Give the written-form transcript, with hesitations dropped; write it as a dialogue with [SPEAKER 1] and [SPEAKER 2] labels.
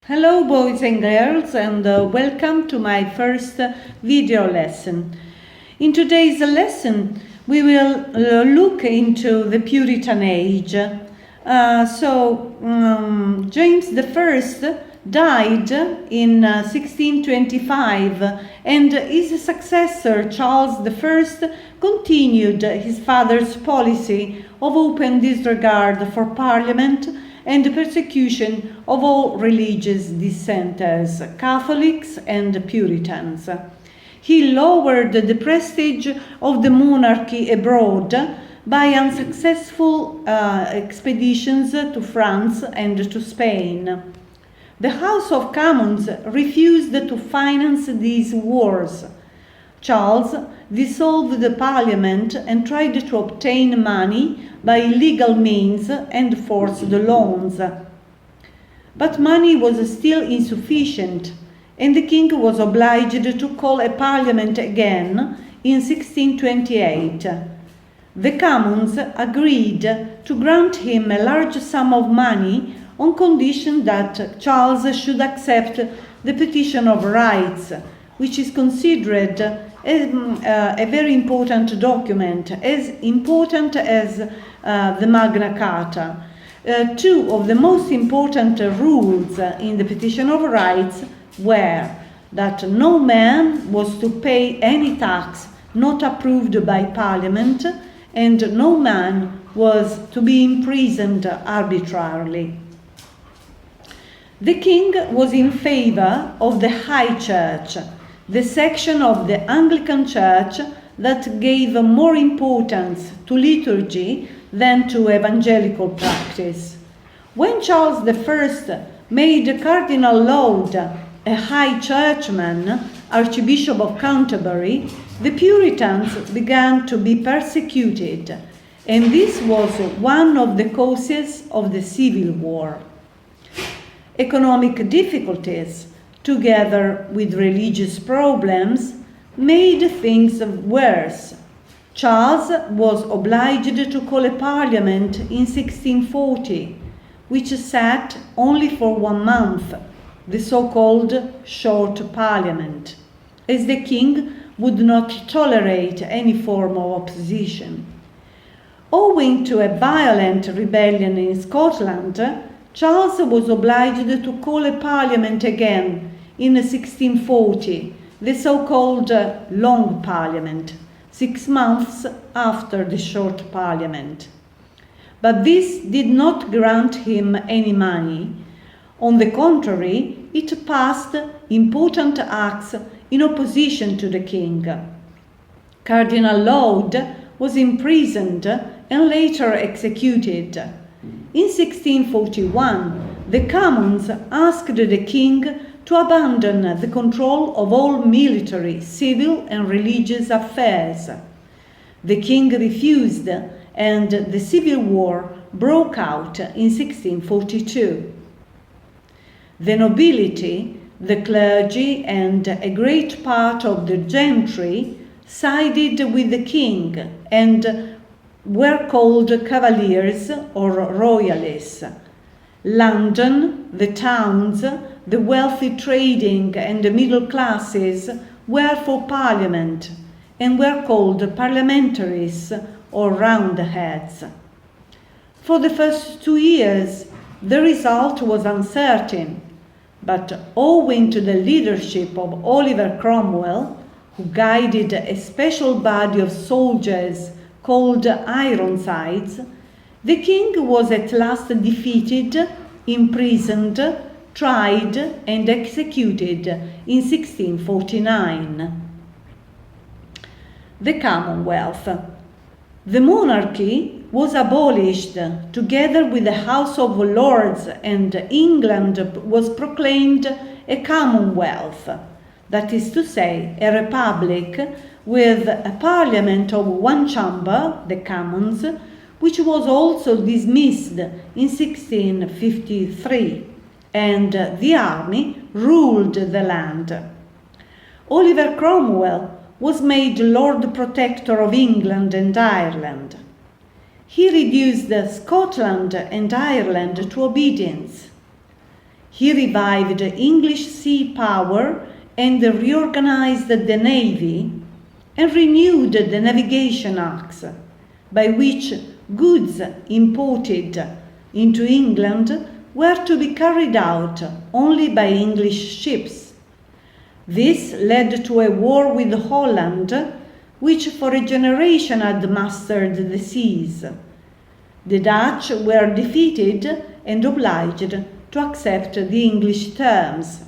[SPEAKER 1] Hello boys and girls, and welcome to my first video lesson. In today's lesson we will look into the Puritan Age. James I died in 1625 and his successor Charles I continued his father's policy of open disregard for Parliament and the persecution of all religious dissenters, Catholics and Puritans. He lowered the prestige of the monarchy abroad by unsuccessful expeditions to France and to Spain. The House of Commons refused to finance these wars. Charles dissolved the parliament and tried to obtain money by legal means and forced loans. But money was still insufficient, and the king was obliged to call a parliament again in 1628. The Commons agreed to grant him a large sum of money on condition that Charles should accept the Petition of Rights, which is considered a very important document, as important as the Magna Carta. Two of the most important rules in the Petition of Rights were that no man was to pay any tax not approved by Parliament, and no man was to be imprisoned arbitrarily. The king was in favor of the High Church, the section of the Anglican Church that gave more importance to liturgy than to evangelical practice. When Charles I made Cardinal Laud a high churchman, Archbishop of Canterbury, the Puritans began to be persecuted, and this was one of the causes of the Civil War. Economic difficulties, together with religious problems, made things worse. Charles was obliged to call a parliament in 1640, which sat only for 1 month, the so-called Short Parliament, as the king would not tolerate any form of opposition. Owing to a violent rebellion in Scotland, Charles was obliged to call a parliament again in 1640, the so-called Long Parliament, 6 months after the Short Parliament. But this did not grant him any money. On the contrary, it passed important acts in opposition to the king. Cardinal Laud was imprisoned and later executed. In 1641, the Commons asked the king to abandon the control of all military, civil and religious affairs. The king refused, and the Civil War broke out in 1642. The nobility, the clergy and a great part of the gentry sided with the king and were called cavaliers or royalists. London, the towns, the wealthy trading and the middle classes were for Parliament and were called parliamentaries or roundheads. For the first 2 years, the result was uncertain, but owing to the leadership of Oliver Cromwell, who guided a special body of soldiers called Ironsides, the king was at last defeated, imprisoned, tried and executed in 1649. The Commonwealth. The monarchy was abolished together with the House of Lords, and England was proclaimed a Commonwealth, that is to say, a republic with a parliament of 1 chamber, the Commons, which was also dismissed in 1653, and the army ruled the land. Oliver Cromwell was made Lord Protector of England and Ireland. He reduced Scotland and Ireland to obedience. He revived English sea power and reorganized the navy and renewed the Navigation Acts, by which goods imported into England were to be carried out only by English ships. This led to a war with Holland, which for a generation had mastered the seas. The Dutch were defeated and obliged to accept the English terms.